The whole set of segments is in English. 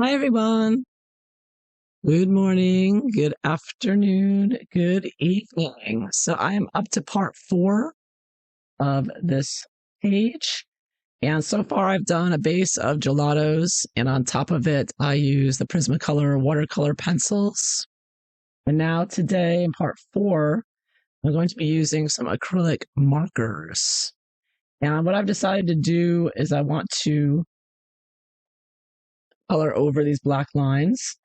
Hi, everyone. Good morning, good afternoon, good evening. So I am up to part 4 of this page. And so far I've done a base of gelatos, and on top of it, I use the Prismacolor watercolor pencils. And now today in part 4, I'm going to be using some acrylic markers. And what I've decided to do is I want to color over these black lines.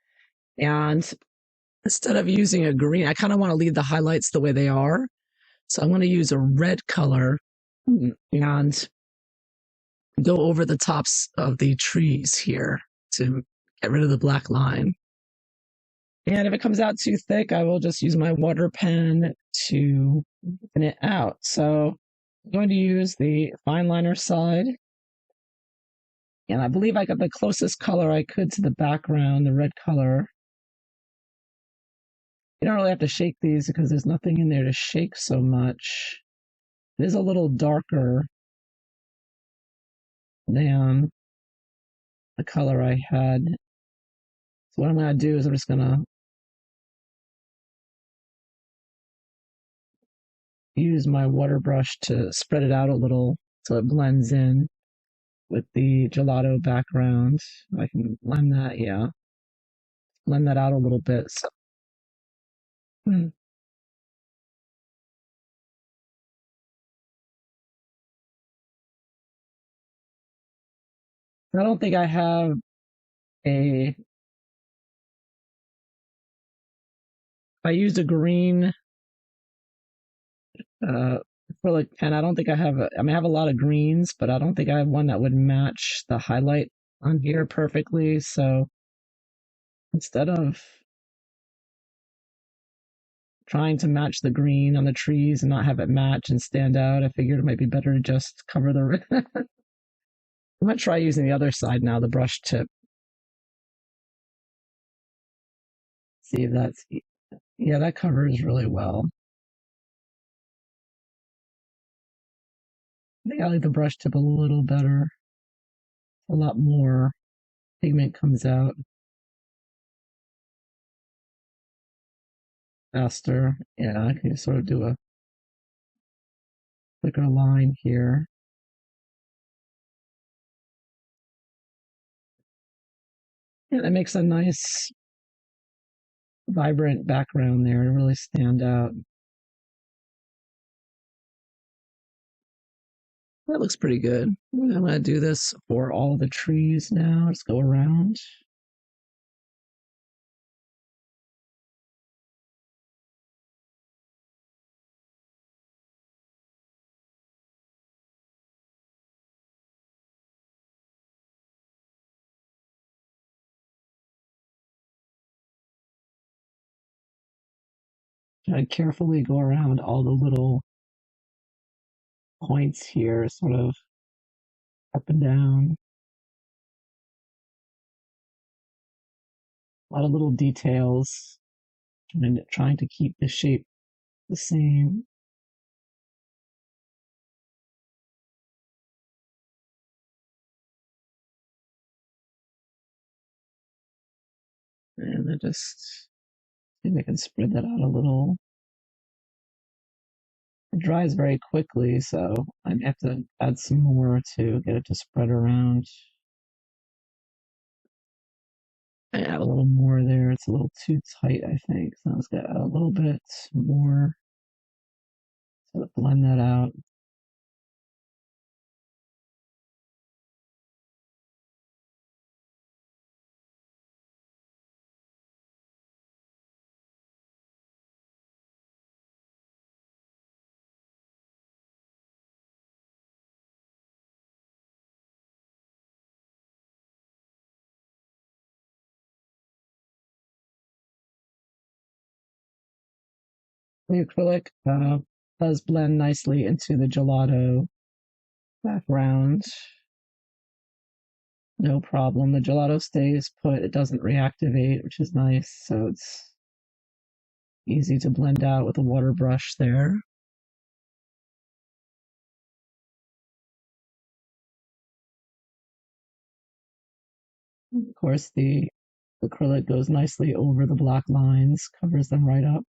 And instead of using a green, I kind of want to leave the highlights the way they are. So I'm going to use a red color and go over the tops of the trees here to get rid of the black line. And if it comes out too thick, I will just use my water pen to thin it out. So I'm going to use the fine liner side. And I believe I got the closest color I could to the background, the red color. You don't really have to shake these because there's nothing in there to shake so much. It is a little darker than the color I had. So what I'm going to do is I'm just going to use my water brush to spread it out a little so it blends in with the gelato background. I can blend that, yeah. Blend that out a little bit. So, I don't think I have a... I used a green acrylic pen. I don't think I have I have a lot of greens, but I don't think I have one that would match the highlight on here perfectly. So instead of trying to match the green on the trees and not have it match and stand out, I figured it might be better to just cover the... I'm going to try using the other side now, the brush tip. See if that's... Yeah, that covers really well. I think I like the brush tip a little better. A lot more pigment comes out faster. Yeah, I can sort of do a thicker line here. And it makes a nice, vibrant background there to really stand out. That looks pretty good. I'm going to do this for all the trees now. Let's go around. I carefully go around all the little points here, sort of up and down. A lot of little details, and trying to keep the shape the same. And I just see if I can spread that out a little. It dries very quickly, so I have to add some more to get it to spread around. I add a little more there. It's a little too tight, I think. So let's get a little bit more to blend that out. The acrylic does blend nicely into the gelato background. No problem. The gelato stays put. It doesn't reactivate, which is nice. So it's easy to blend out with a water brush there. Of course, the acrylic goes nicely over the black lines, covers them right up.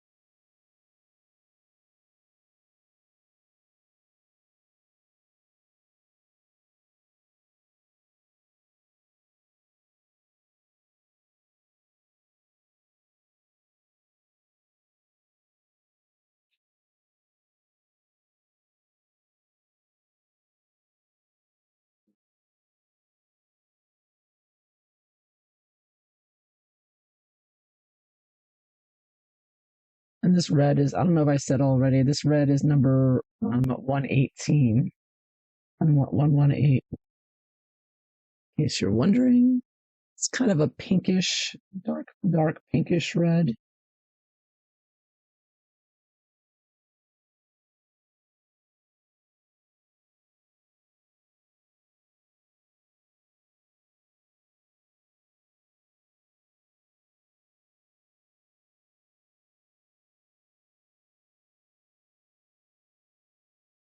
And this red is, I don't know if I said already, this red is number 118 and 118, in case you're wondering. It's kind of a pinkish, dark pinkish red.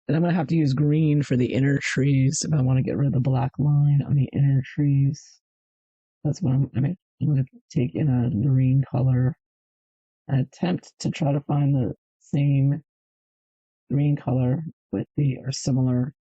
And I'm going to have to use green for the inner trees if I want to get rid of the black line on the inner trees. That's what I'm going to take in a green color and attempt to try to find the same green color with the, or similar.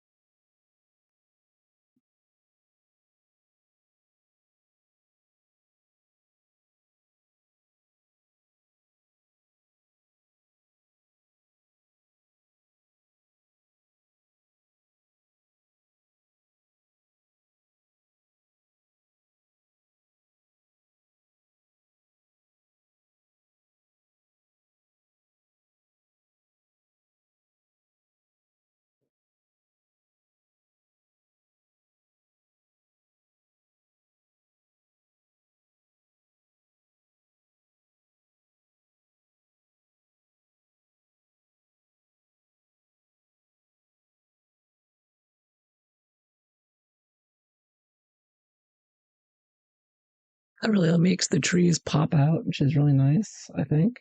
That really makes the trees pop out, which is really nice, I think.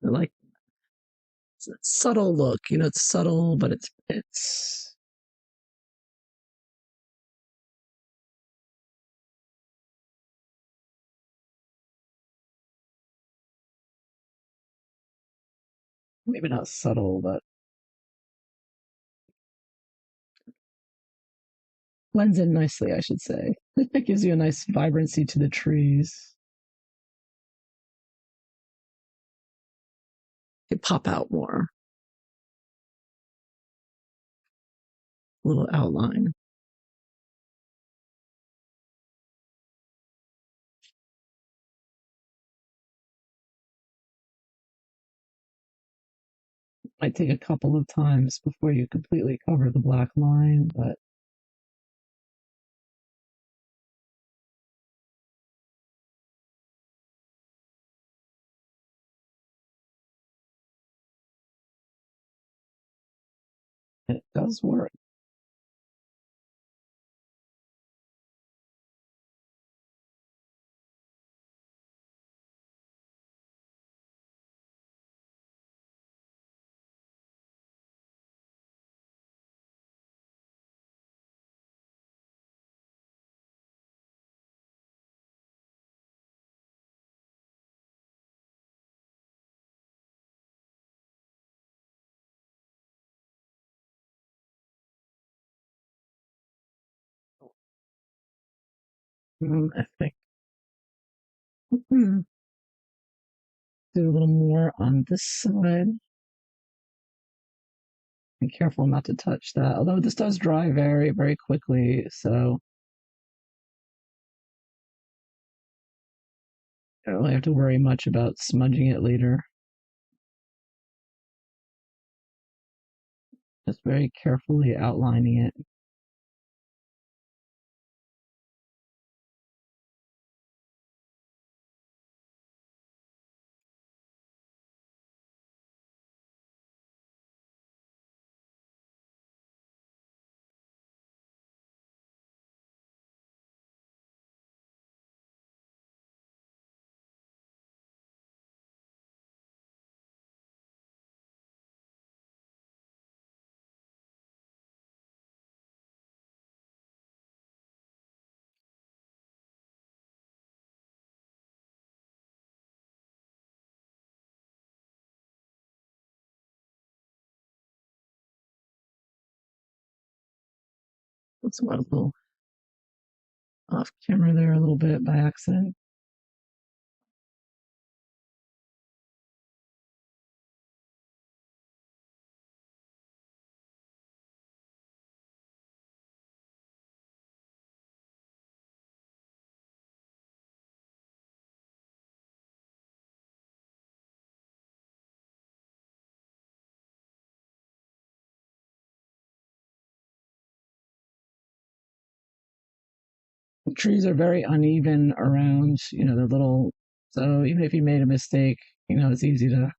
I like, it's a subtle look, it's subtle, but it's maybe not subtle, but blends in nicely, I should say. It gives you a nice vibrancy to the trees. They pop out more. Little outline. Might take a couple of times before you completely cover the black line, but it does work. I think do a little more on this side. Be careful not to touch that. Although this does dry very, very quickly, so I don't really have to worry much about smudging it later. Just very carefully outlining it. Let's went a little off camera there a little bit by accident. The trees are very uneven around, the little, so even if you made a mistake, it's easy to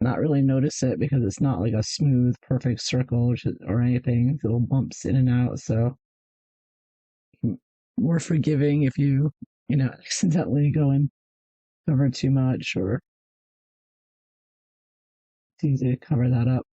not really notice it because it's not like a smooth, perfect circle or anything. Little bumps in and out. So more forgiving if you accidentally go and cover too much, or it's easy to cover that up.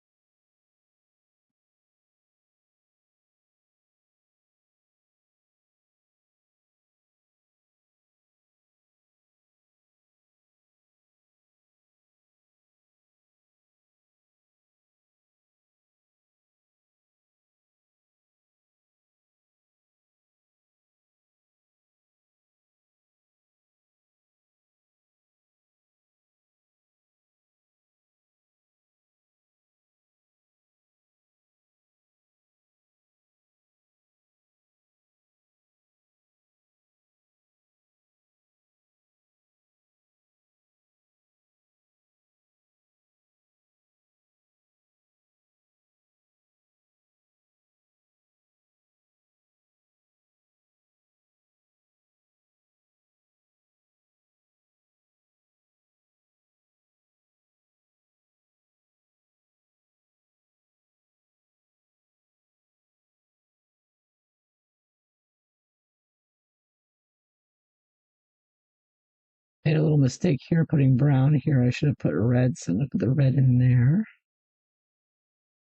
Made a little mistake here putting brown here. I should have put red, so I'm going to put the red in there.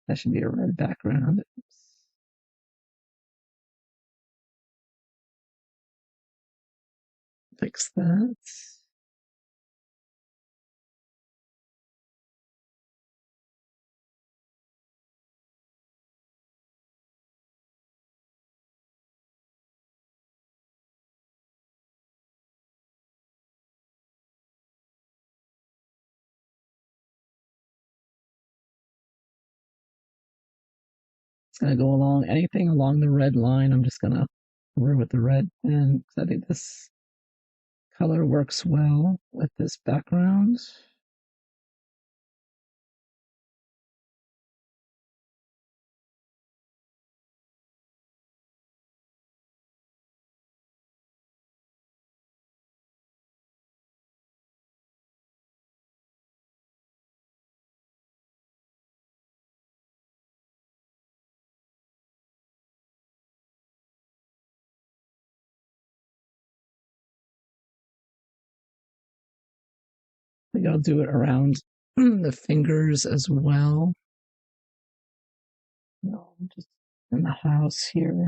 That should be a red background. Fix that. It's going to go along anything along the red line. I'm just going to cover with the red pen because I think this color works well with this background. I think I'll do it around the fingers as well. No, just in the house here.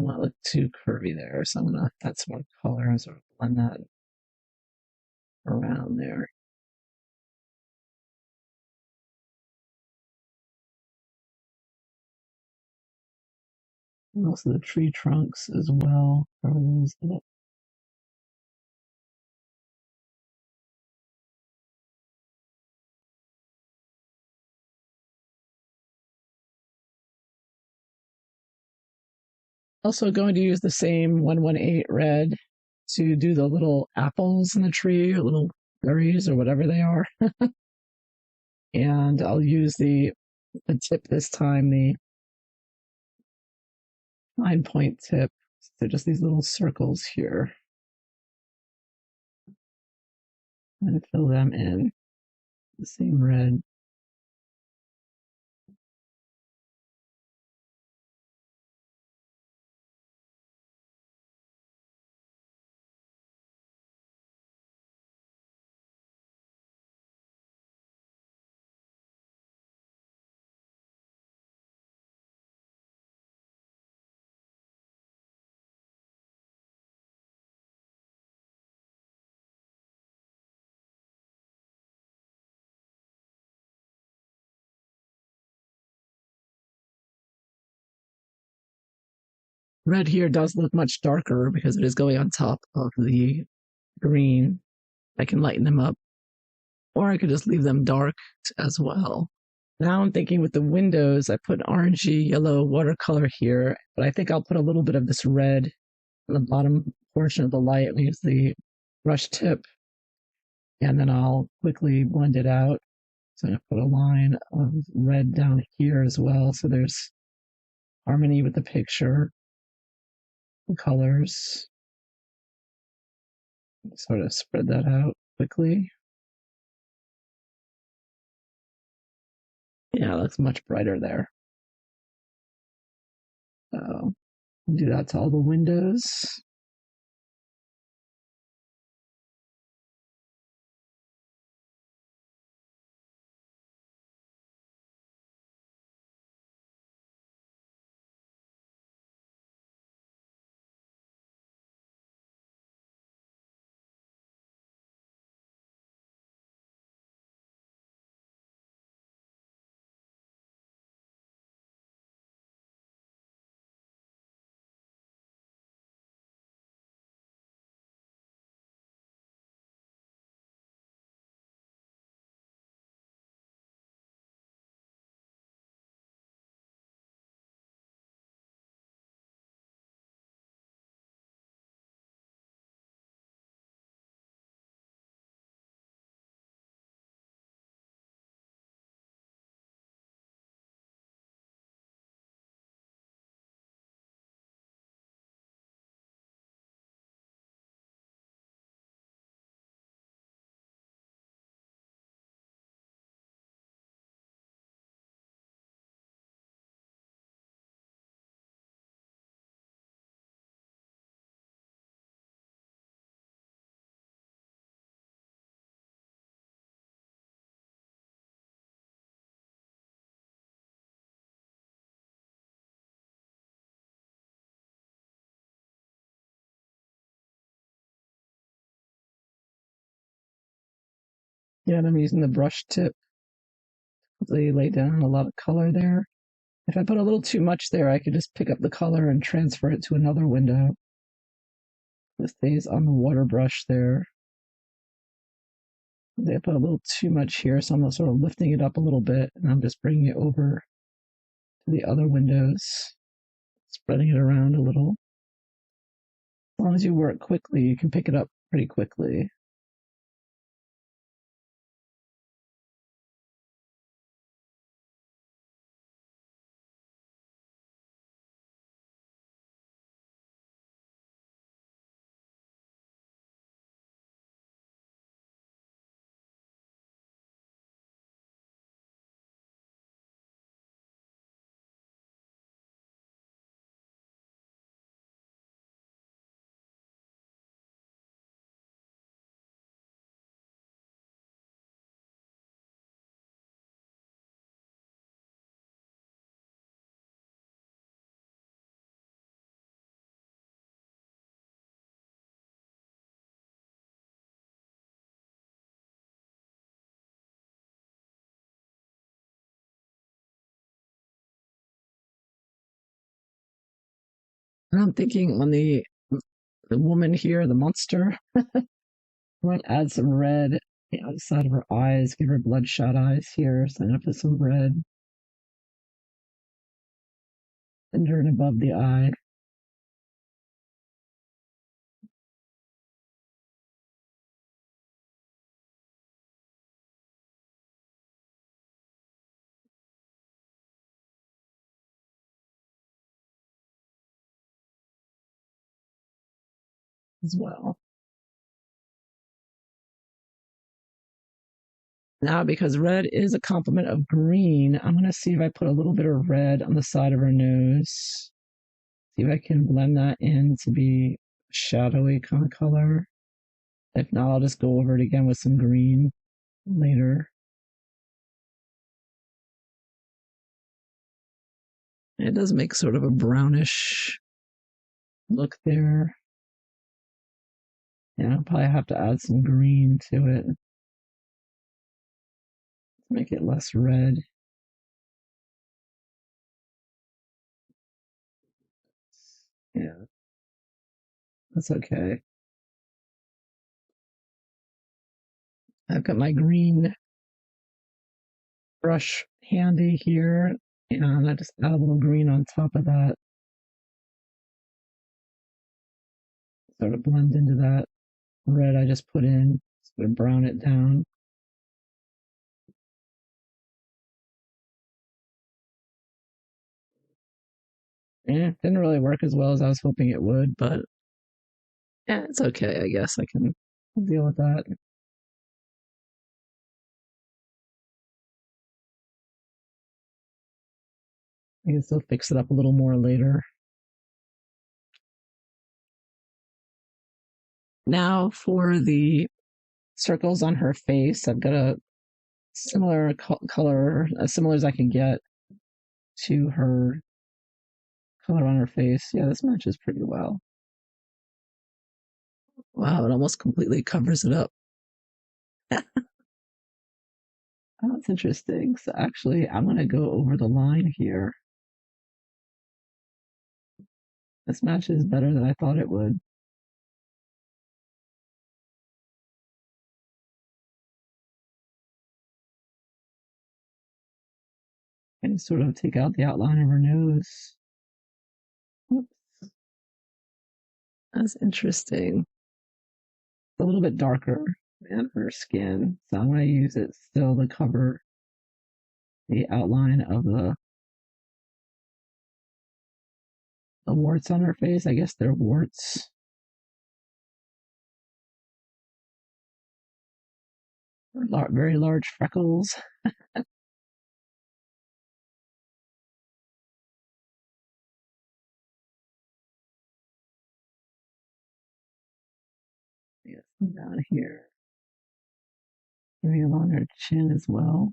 want to look too curvy there, so I'm gonna add some more color and sort of blend that around there. And also the tree trunks as well. Also going to use the same 118 red to do the little apples in the tree, or little berries or whatever they are. And I'll use the tip this time, the fine point tip. So just these little circles here. And fill them in the same red. Red here does look much darker because it is going on top of the green. I can lighten them up, or I could just leave them dark as well. Now I'm thinking with the windows, I put orangey yellow watercolor here, but I think I'll put a little bit of this red on the bottom portion of the light. I'll use the brush tip, and then I'll quickly blend it out. So I put a line of red down here as well, so there's harmony with the picture, the colors. Sort of spread that out quickly. Yeah, that's much brighter there. So do that to all the windows. Yeah, and I'm using the brush tip to lay down a lot of color there. If I put a little too much there, I could just pick up the color and transfer it to another window. This stays on the water brush there. I put a little too much here, so I'm sort of lifting it up a little bit, and I'm just bringing it over to the other windows, spreading it around a little. As long as you work quickly, you can pick it up pretty quickly. And I'm thinking when the woman here, the monster, I might add some red on the outside of her eyes, give her bloodshot eyes here. So I'm gonna put some red under and above the eye as well. Now, because red is a complement of green, I'm gonna see if I put a little bit of red on the side of her nose. See if I can blend that in to be shadowy kind of color. If not, I'll just go over it again with some green later. It does make sort of a brownish look there. Yeah, I'll probably have to add some green to it to make it less red. Yeah, that's okay. I've got my green brush handy here, and I just add a little green on top of that. Sort of blend into that red I just put in, sort of brown it down. Yeah, didn't really work as well as I was hoping it would, but yeah, it's okay. I guess I can deal with that. I can still fix it up a little more later. Now for the circles on her face, I've got a similar color, as similar as I can get to her color on her face. Yeah, this matches pretty well. Wow, it almost completely covers it up. Oh, that's interesting. So actually, I'm going to go over the line here. This matches better than I thought it would. And sort of take out the outline of her nose. Oops, that's interesting. It's a little bit darker than her skin, so I'm going to use it still to cover the outline of the warts on her face. I guess they're warts. Very large freckles. Yes, down here. Maybe along her chin as well.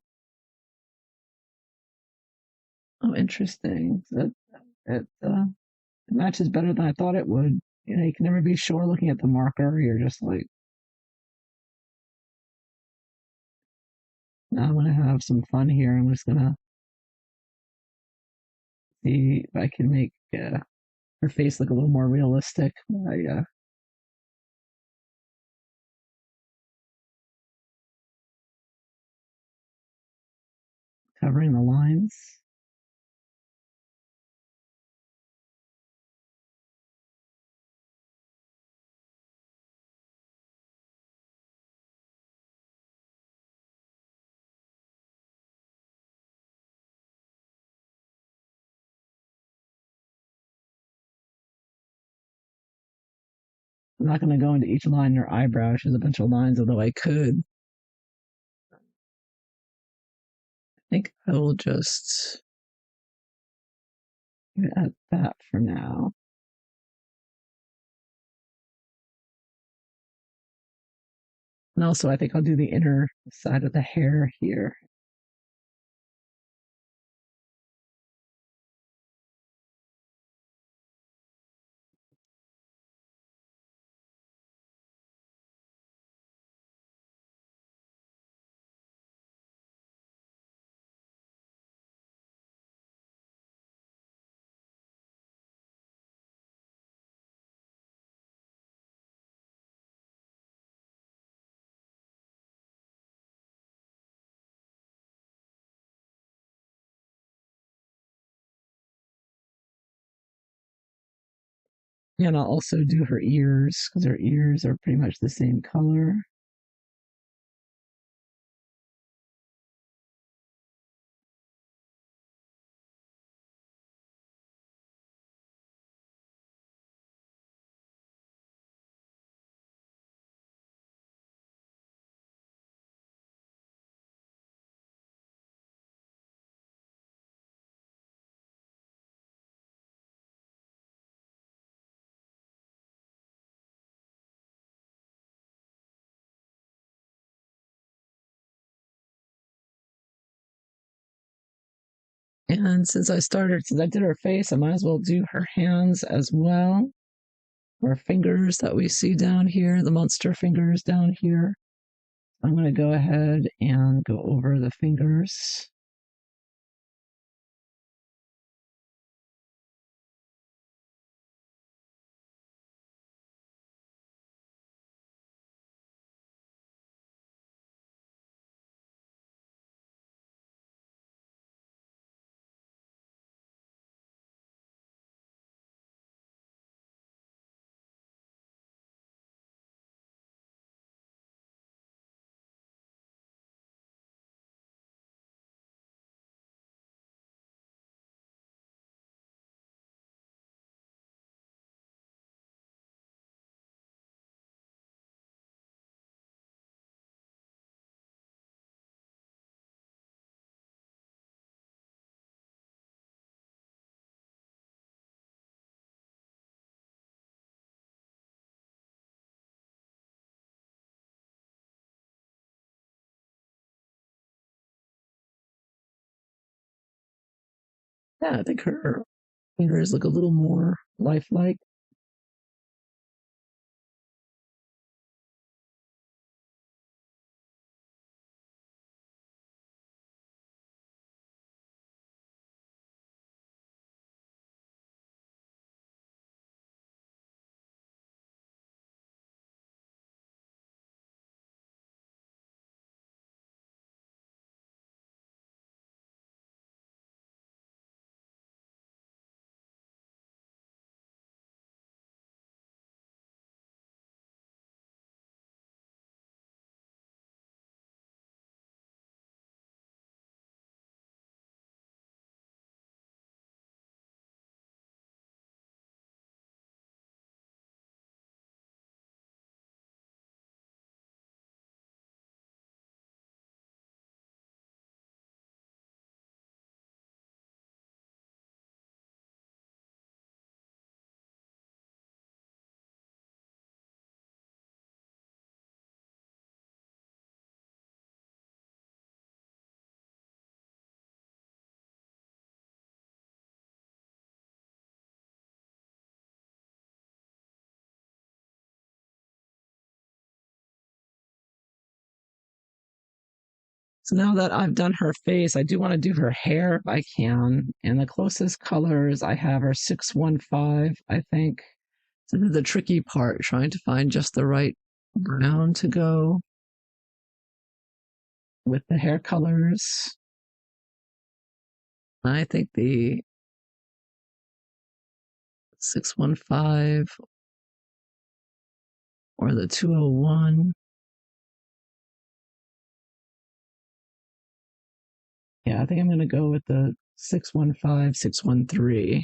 Oh, interesting. So it matches better than I thought it would. You know, you can never be sure looking at the marker. You're just like, now I'm going to have some fun here. I'm just going to see if I can make her face look a little more realistic by covering the lines. I'm not going to go into each line in her eyebrow. She has a bunch of lines, although I could. I think I will just add that for now. And also, I think I'll do the inner side of the hair here. And I'll also do her ears because her ears are pretty much the same color. And since I did her face, I might as well do her hands as well. Or fingers that we see down here, the monster fingers down here. I'm going to go ahead and go over the fingers. Yeah, I think her fingers look a little more lifelike. So now that I've done her face, I do want to do her hair if I can. And the closest colors I have are 615, I think. So this is the tricky part, trying to find just the right brown to go with the hair colors. I think the 615 or the 201. Yeah, I think I'm going to go with the 615, 613.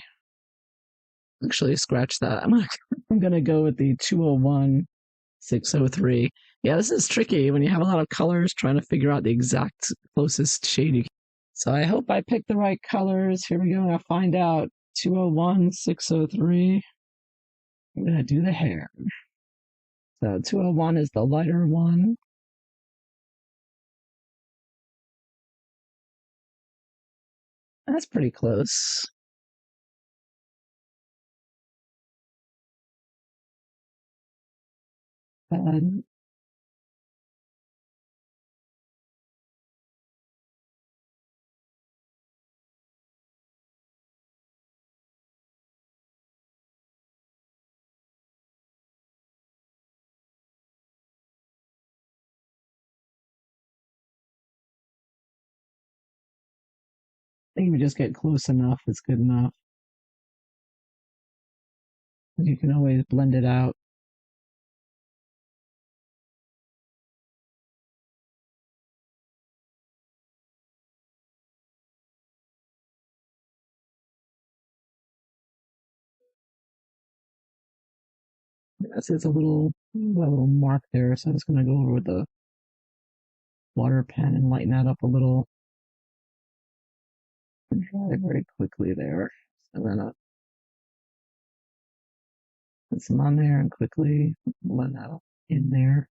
Actually, scratch that. I'm going to go with the 201, 603. Yeah, this is tricky when you have a lot of colors trying to figure out the exact closest shade you can. So I hope I picked the right colors. Here we go. I'll find out. 201, 603. I'm going to do the hair. So 201 is the lighter one. That's pretty close. And I think we just get close enough. It's good enough. You can always blend it out. This is a little mark there, so I'm just going to go over with the water pen and lighten that up a little and dry very quickly there. So then put some on there and quickly blend that up in there.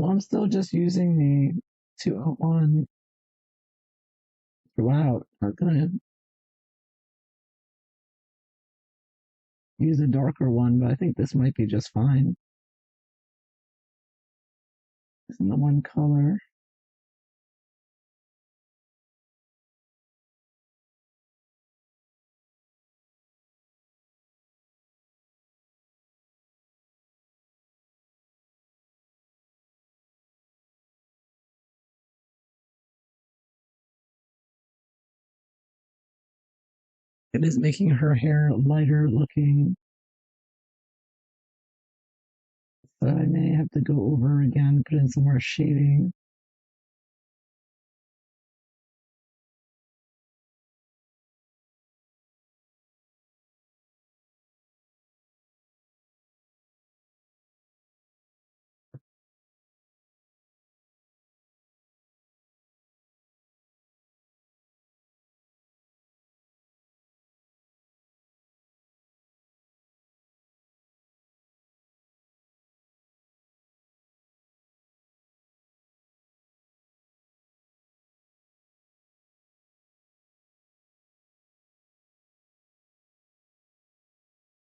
So I'm still just using the 201 throughout. I'm going to use a darker one, but I think this might be just fine. It's in the one color. It is making her hair lighter looking, so I may have to go over again, put in some more shading.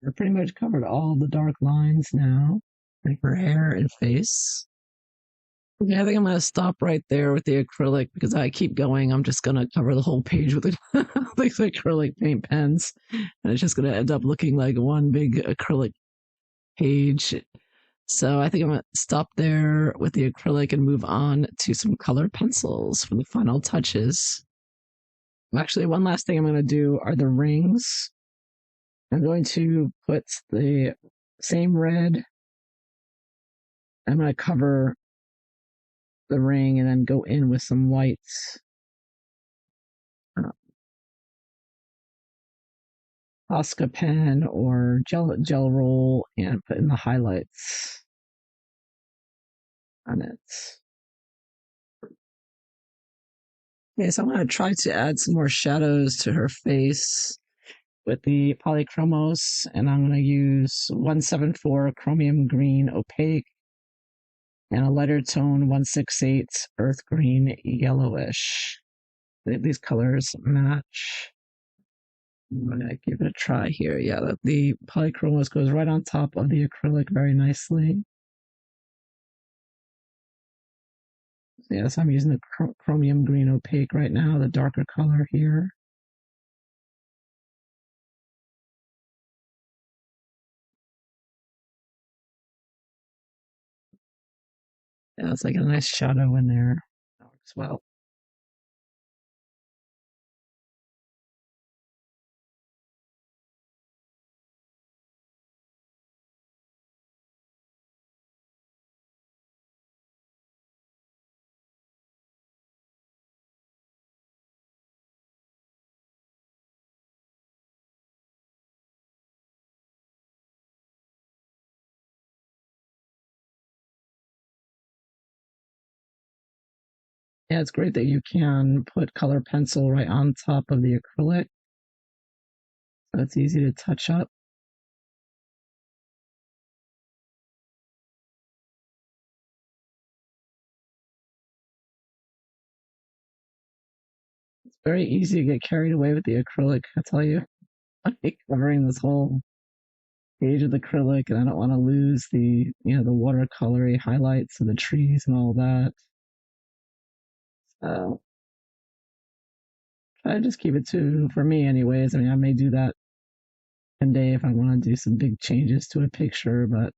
I pretty much covered all the dark lines now in her hair and face. Okay, I think I'm going to stop right there with the acrylic because I keep going. I'm just going to cover the whole page with these acrylic paint pens, and it's just going to end up looking like one big acrylic page. So I think I'm going to stop there with the acrylic and move on to some colored pencils for the final touches. Actually, one last thing I'm going to do are the rings. I'm going to put the same red. I'm going to cover the ring and then go in with some whites. Posca pen or gel roll and put in the highlights on it. Okay, so I'm going to try to add some more shadows to her face with the polychromos, and I'm going to use 174 chromium green opaque and a lighter tone 168 earth green yellowish. These colors match. I'm going to give it a try here. Yeah, the polychromos goes right on top of the acrylic very nicely. Yes, I'm using the chromium green opaque right now, the darker color here. Yeah, it's like a nice shadow in there. That works well. Yeah, it's great that you can put color pencil right on top of the acrylic, so it's easy to touch up. It's very easy to get carried away with the acrylic, I tell you. Like covering this whole page of the acrylic, and I don't want to lose the watercolory highlights of the trees and all that. So I just keep it to, for me anyways. I mean, I may do that one day if I want to do some big changes to a picture, but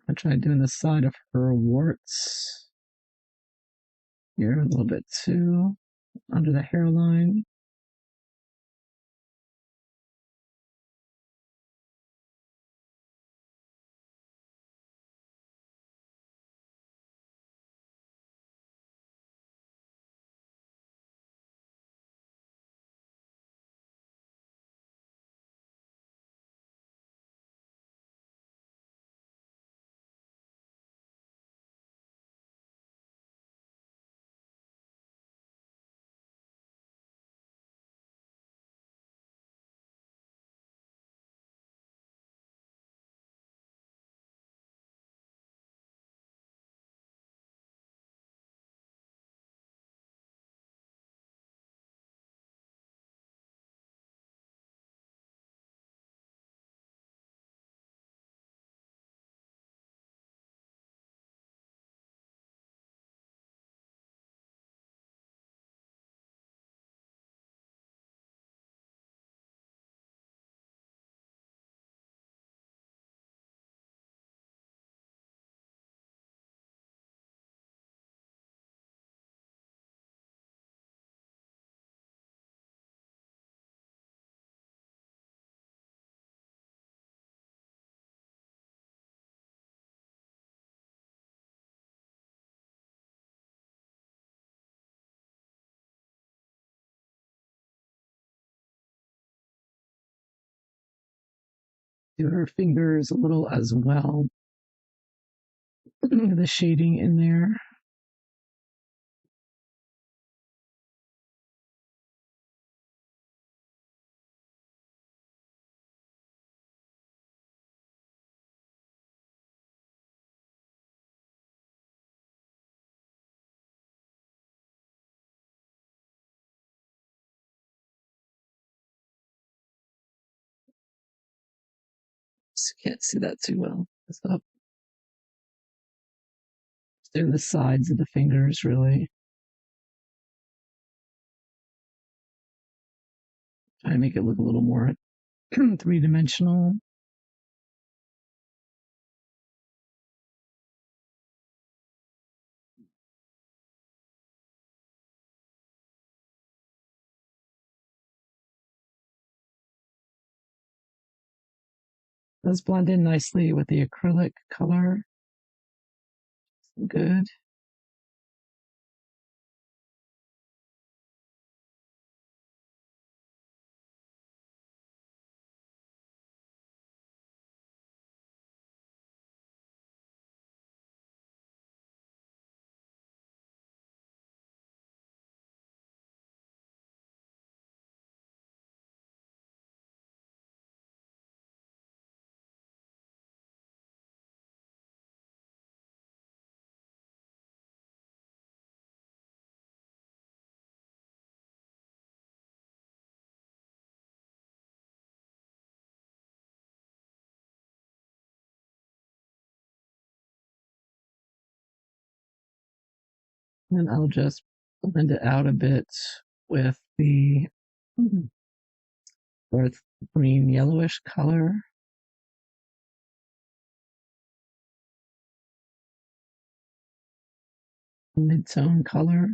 I tried doing the side of her warts here a little bit too, under the hairline. Do her fingers a little as well. The shading in there. Just can't see that too well. It's up. Just doing the sides of the fingers, really. Trying to make it look a little more three-dimensional. Those blend in nicely with the acrylic color. Good. And I'll just blend it out a bit with the earth green yellowish color. Mid-tone color.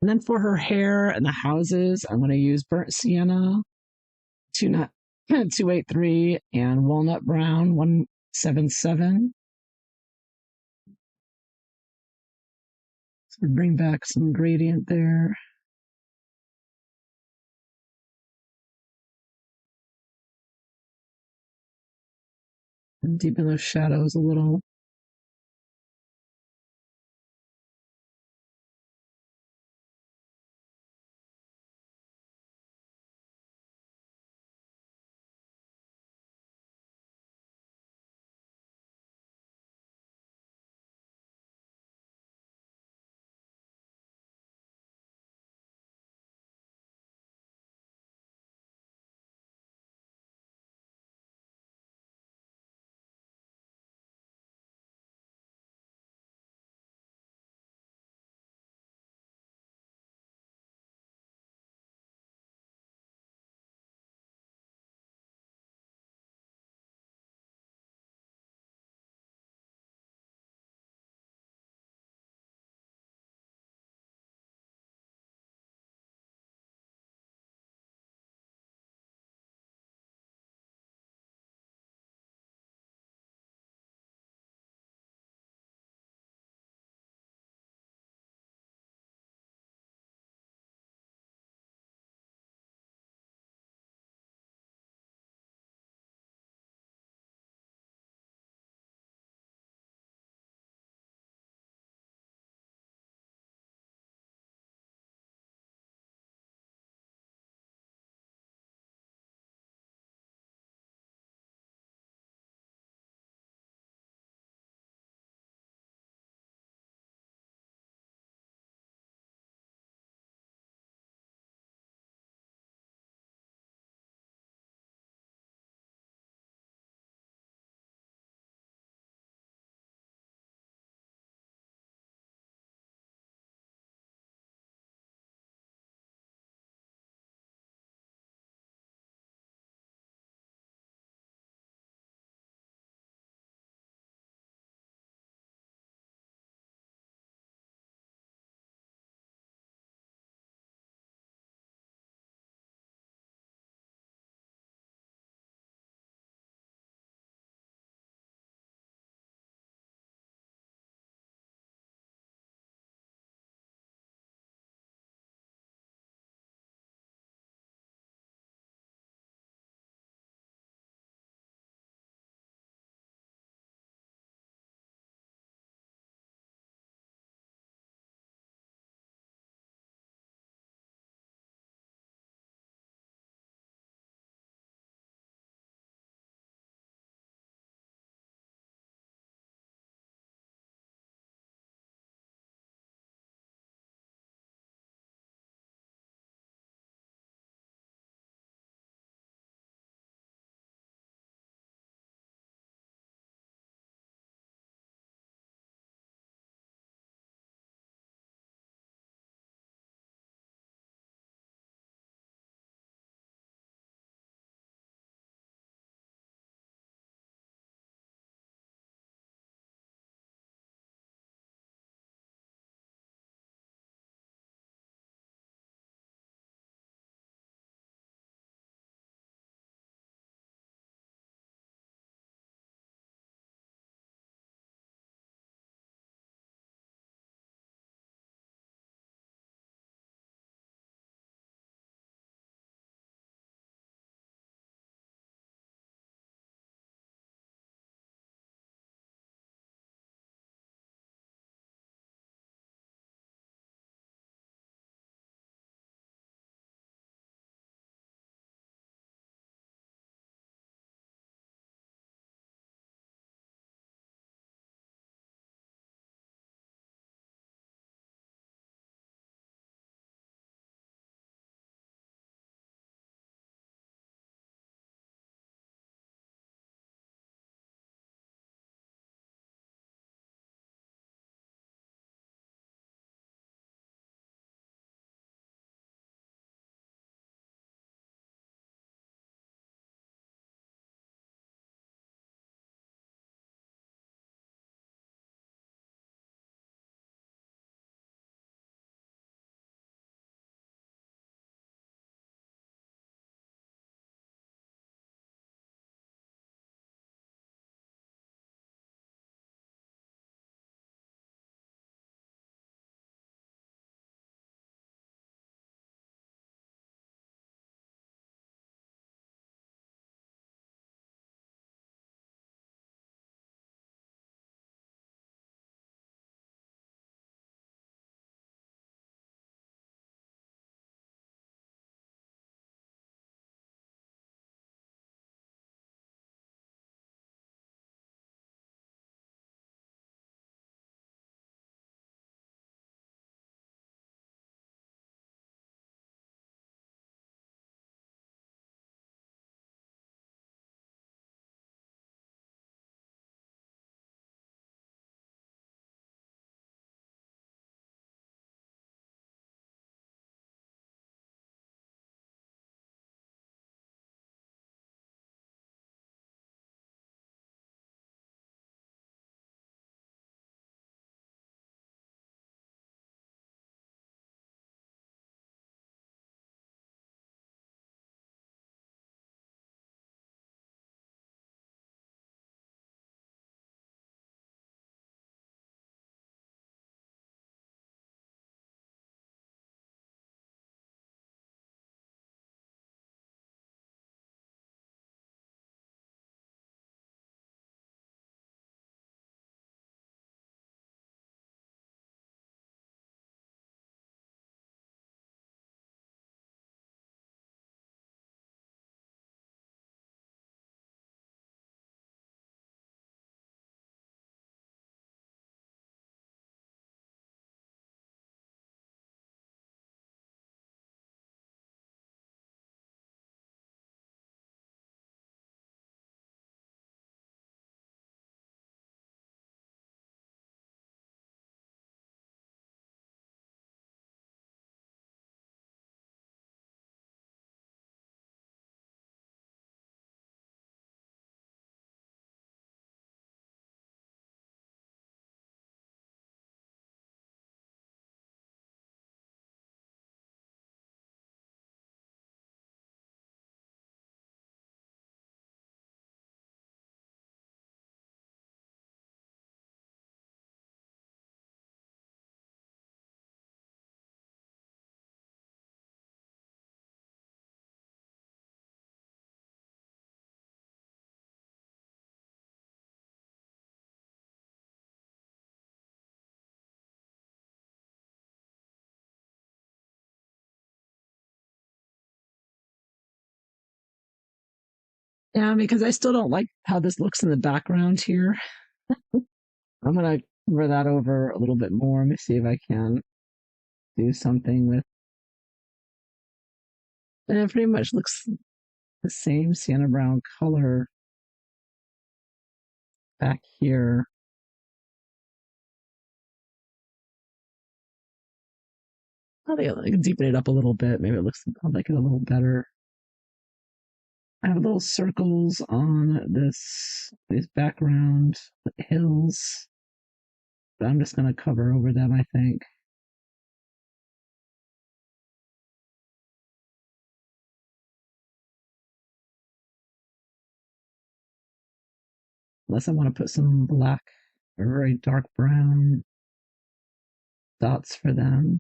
And then for her hair and the houses, I'm going to use burnt sienna, 283, and walnut brown, 177. So bring back some gradient there. And deepen those shadows a little. Yeah, because I still don't like how this looks in the background here. I'm gonna cover that over a little bit more. Let me see if I can do something with, and it pretty much looks the same sienna brown color back here. I think I can deepen it up a little bit. Maybe it looks, I'll like it a little better. I have little circles on these background hills, but I'm just going to cover over them, I think. Unless I want to put some black or very dark brown dots for them.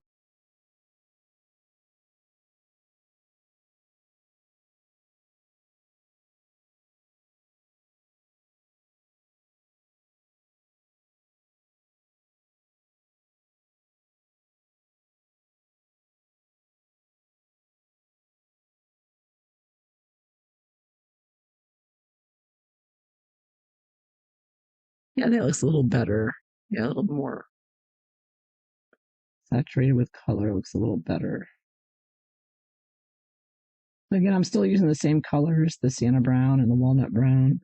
Yeah, that looks a little better. Yeah, a little more saturated with color. Looks a little better. Again, I'm still using the same colors, the sienna brown and the walnut brown.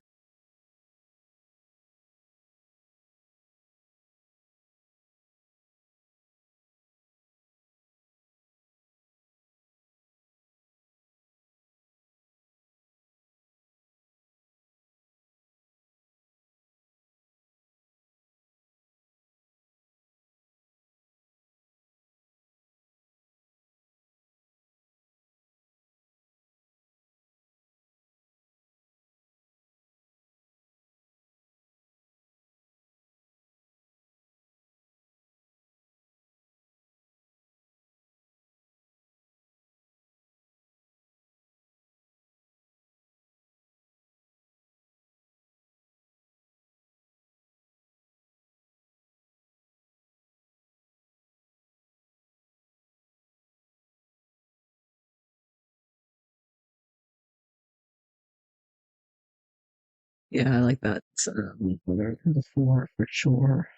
Yeah, I like that color before for sure.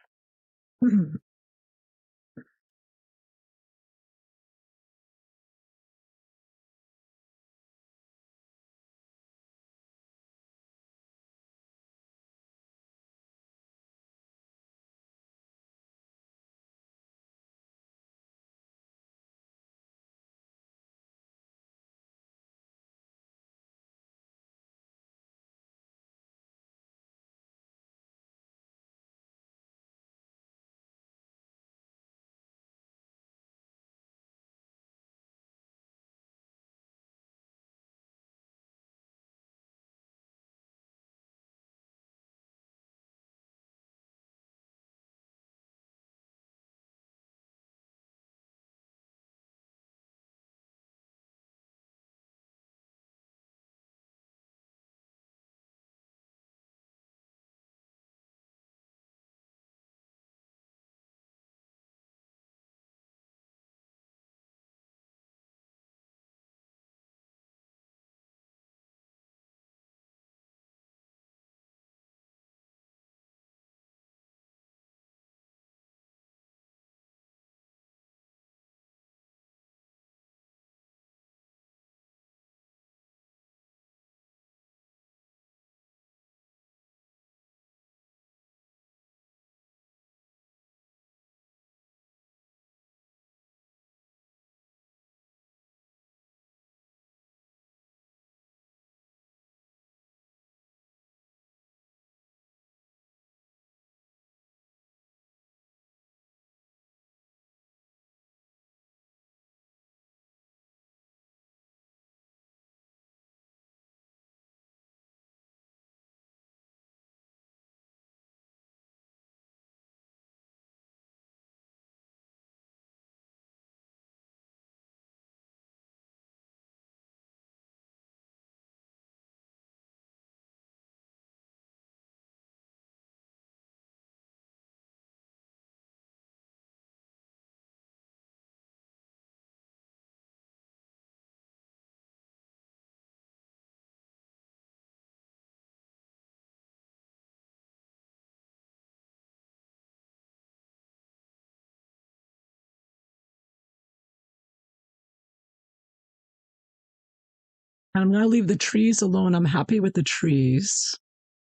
And I'm going to leave the trees alone. I'm happy with the trees,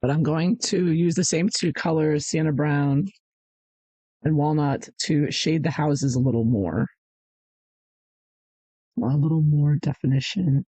but I'm going to use the same two colors, sienna brown and walnut, to shade the houses a little more. A little more definition.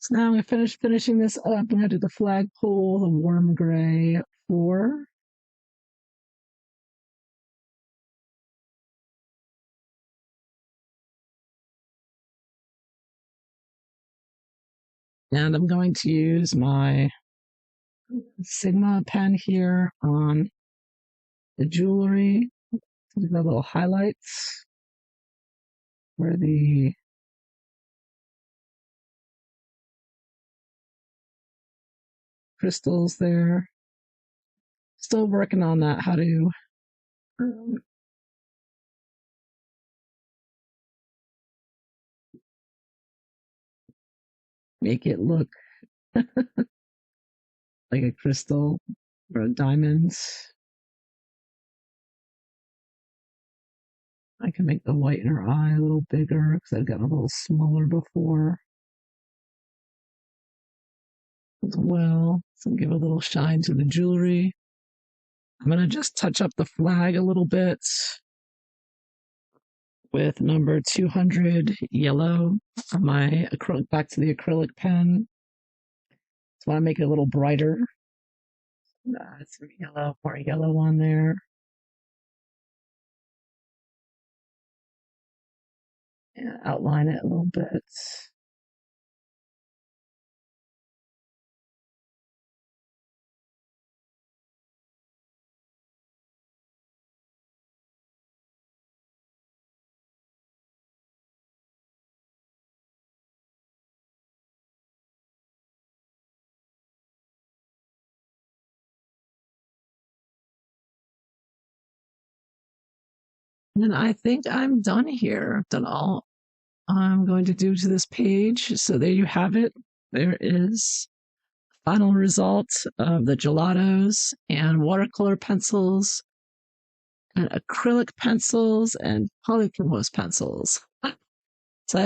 So now I'm going to finish finishing this up. I'm going to do the flagpole, the warm gray floor. And I'm going to use my Sigma pen here on the jewelry. Do the little highlights where the crystals there. Still working on that, how to make it look like a crystal or a diamond. I can make the white in her eye a little bigger because I've got a little smaller before as well. So give a little shine to the jewelry. I'm going to just touch up the flag a little bit with number 200 yellow on my acrylic, back to the acrylic pen. So I want to make it a little brighter. Some yellow, more yellow on there. And outline it a little bit. And I think I'm done here. I've done all I'm going to do to this page. So there you have it. There is final result of the gelatos and watercolor pencils and acrylic pencils and polychromos pencils. So